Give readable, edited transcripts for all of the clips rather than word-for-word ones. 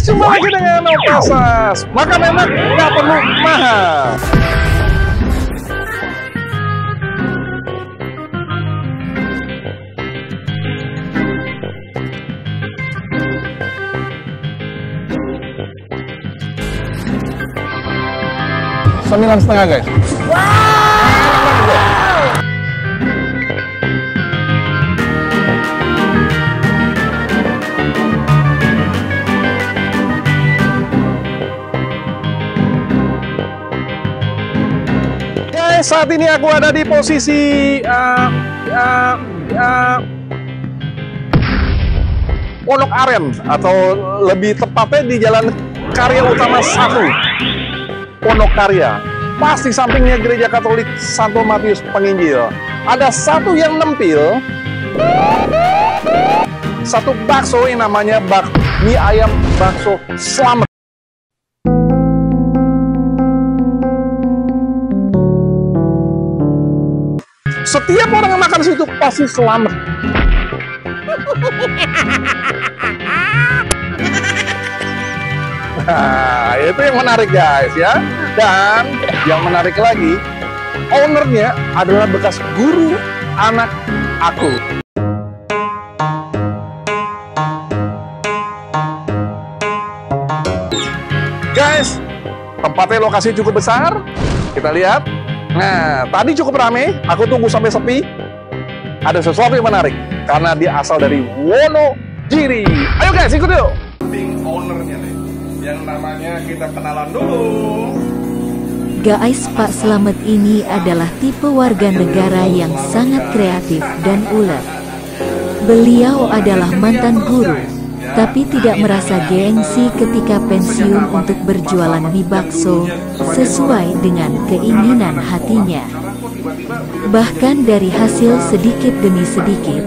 Cuma lagi dengan Opasas, makan enak, nggak perlu mahal. Sembilan setengah guys. Guys, saat ini aku ada di posisi Pondok Aren, atau lebih tepatnya di Jalan Karya Utama 1. Pondok Karya, pas di sampingnya Gereja Katolik Santo Matius Penginjil. Ada satu yang nempil, satu bakso yang namanya mie ayam bakso Slamet. Setiap orang yang makan situ pasti selamat. Nah, itu yang menarik guys ya. Dan yang menarik lagi, ownernya adalah bekas guru anak aku. Guys, tempatnya lokasi cukup besar. Kita lihat. Nah, tadi cukup rame. Aku tunggu sampai sepi. Ada sesuatu yang menarik karena dia asal dari Wonogiri. Ayo guys, ikut yuk. Ownernya nih, yang namanya kita kenalan dulu. Guys, Pak Slamet ini adalah tipe warga negara yang sangat kreatif dan ulet. Beliau adalah mantan guru, tapi tidak merasa gengsi ketika pensiun untuk berjualan mie bakso sesuai dengan keinginan hatinya. Bahkan dari hasil sedikit demi sedikit,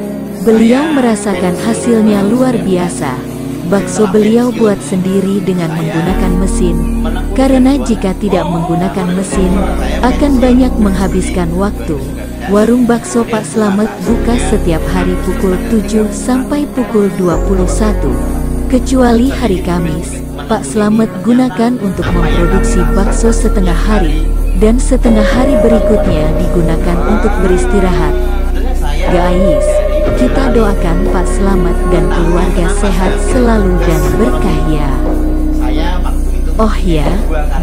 beliau merasakan hasilnya luar biasa. Bakso beliau buat sendiri dengan menggunakan mesin, karena jika tidak menggunakan mesin, akan banyak menghabiskan waktu. Warung bakso Pak Slamet buka setiap hari pukul 7 sampai pukul 21. Kecuali hari Kamis, Pak Slamet gunakan untuk memproduksi bakso setengah hari, dan setengah hari berikutnya digunakan untuk beristirahat. Guys, kita doakan Pak Slamet dan keluarga sehat selalu dan berkah ya. Oh ya,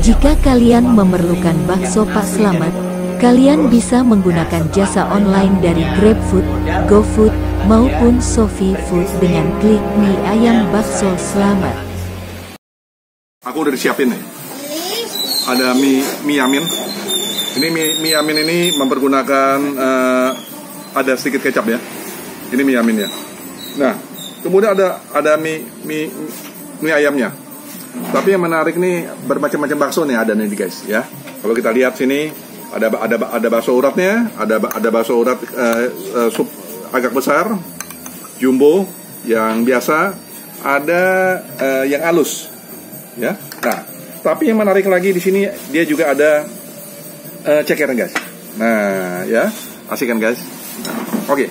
jika kalian memerlukan bakso Pak Slamet, kalian bisa menggunakan jasa online dari GrabFood, GoFood, maupun Shopee Food dengan klik mie ayam bakso Slamet. Aku udah disiapin nih. Ada mie yamin. Ini mie yamin ini mempergunakan ada sedikit kecap ya. Ini mie yamin ya. Nah, kemudian ada mie ayamnya. Tapi yang menarik nih, bermacam-macam bakso nih ada nih guys ya. Kalau kita lihat sini ada bakso uratnya, ada bakso urat sup agak besar, jumbo yang biasa, ada yang halus ya. Nah, tapi yang menarik lagi di sini dia juga ada ceker guys. Nah, ya, asik kan guys. Nah, oke.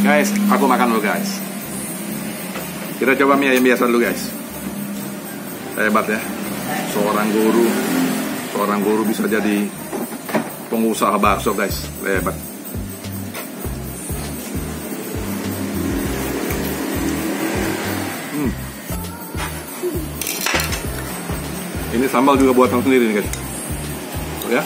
Guys, aku makan dulu guys. Kita coba mie ayam biasa dulu guys. Hebat ya. Seorang guru bisa jadi pengusaha bakso guys. Hebat. Ini sambal juga buatan sendiri nih guys. Ya.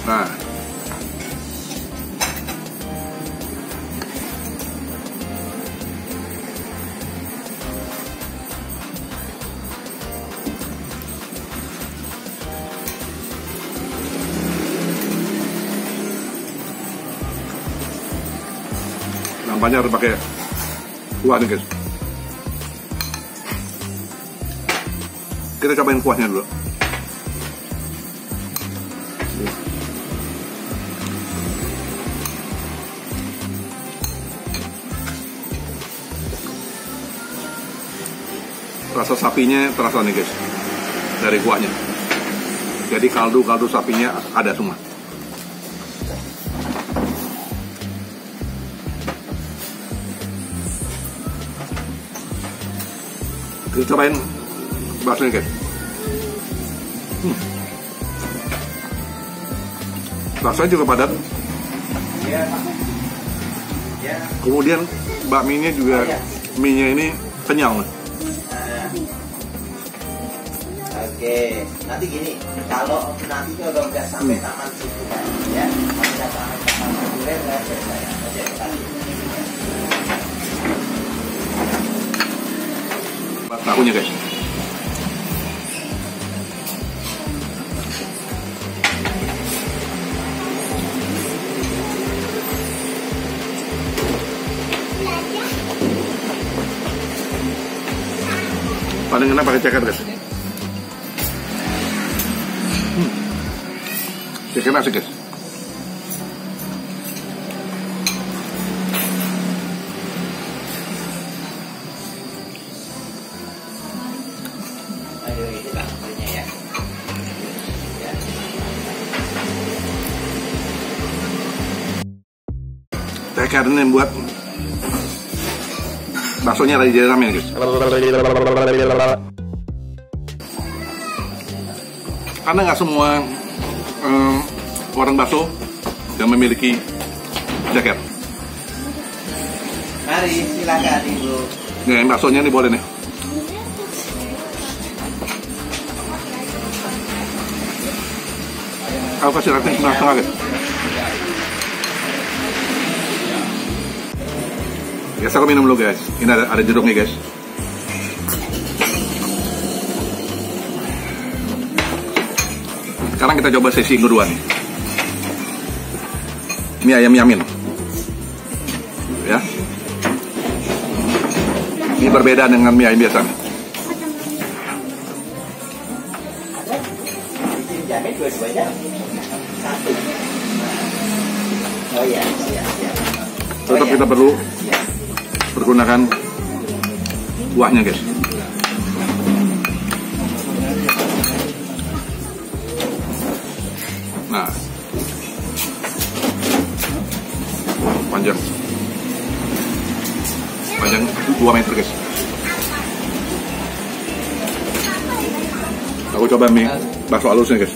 Nah, nampaknya harus pakai kuah nih guys. Kita cobain kuahnya dulu. rasa sapinya terasa nih guys dari kuahnya. Jadi kaldu sapinya ada semua. Kita cobain baksonya guys. Rasanya juga padat. Kemudian bakminya juga, mie-nya ini kenyal. Oke, nanti gini, kalau nanti kalau nggak sampai taman situ ya, nggak sampai taman populer nggak saya aja kali. Tahunya guys. Paling enak pakai ceker guys. Ceker asik guys. Ayo ini tampilnya ya. Ceker ini yang buat baksonya lagi jadi rame guys. Karena nggak semua orang bakso yang memiliki ceker. Mari silakan ibu. Nih baksonya nih boleh nih. Aku kasih rating 9,5 guys. Guys, aku minum dulu guys. Ini ada jeruknya guys. Sekarang kita coba sesi kedua nih. Ini ayam yamin. Ya. Ini berbeda dengan mie ayam biasa nih. Yamin dua-duanya satu. Oh iya, siap. Tetap kita perlu pergunakan kuahnya guys. Nah, panjang 2 meter guys. Aku coba mie bakso halusnya guys.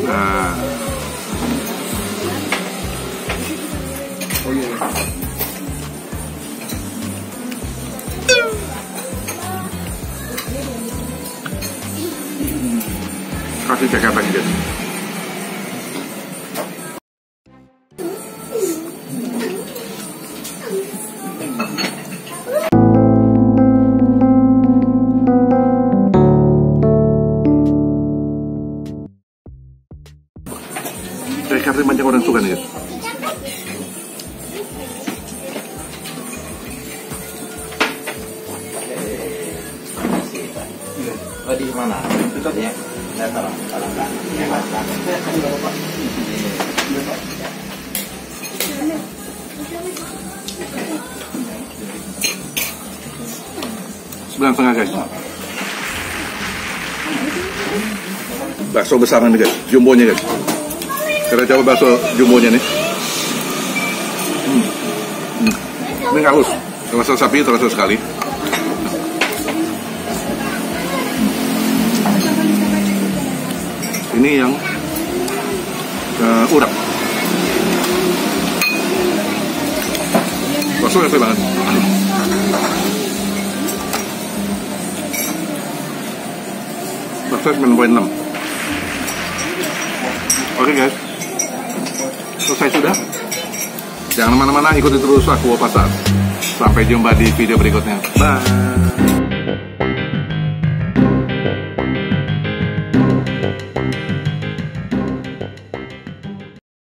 Nah, kasih ceker lagi guys. Ceker ini banyak orang suka nih guys. Oh di mana? Ya, saya tolong Pak. Ya, Pak. Sembilan setengah guys. Bakso besar nih guys, jumbonya guys. Kita coba bakso jumbonya nih. Ini halus, rasa sapi terasa sekali. Ini yang urap. Bakso enak banget. Bakso 9,6. Oke guys, selesai sudah. Jangan kemana-mana, ikuti terus Aku Pasar. Sampai jumpa di video berikutnya. Bye.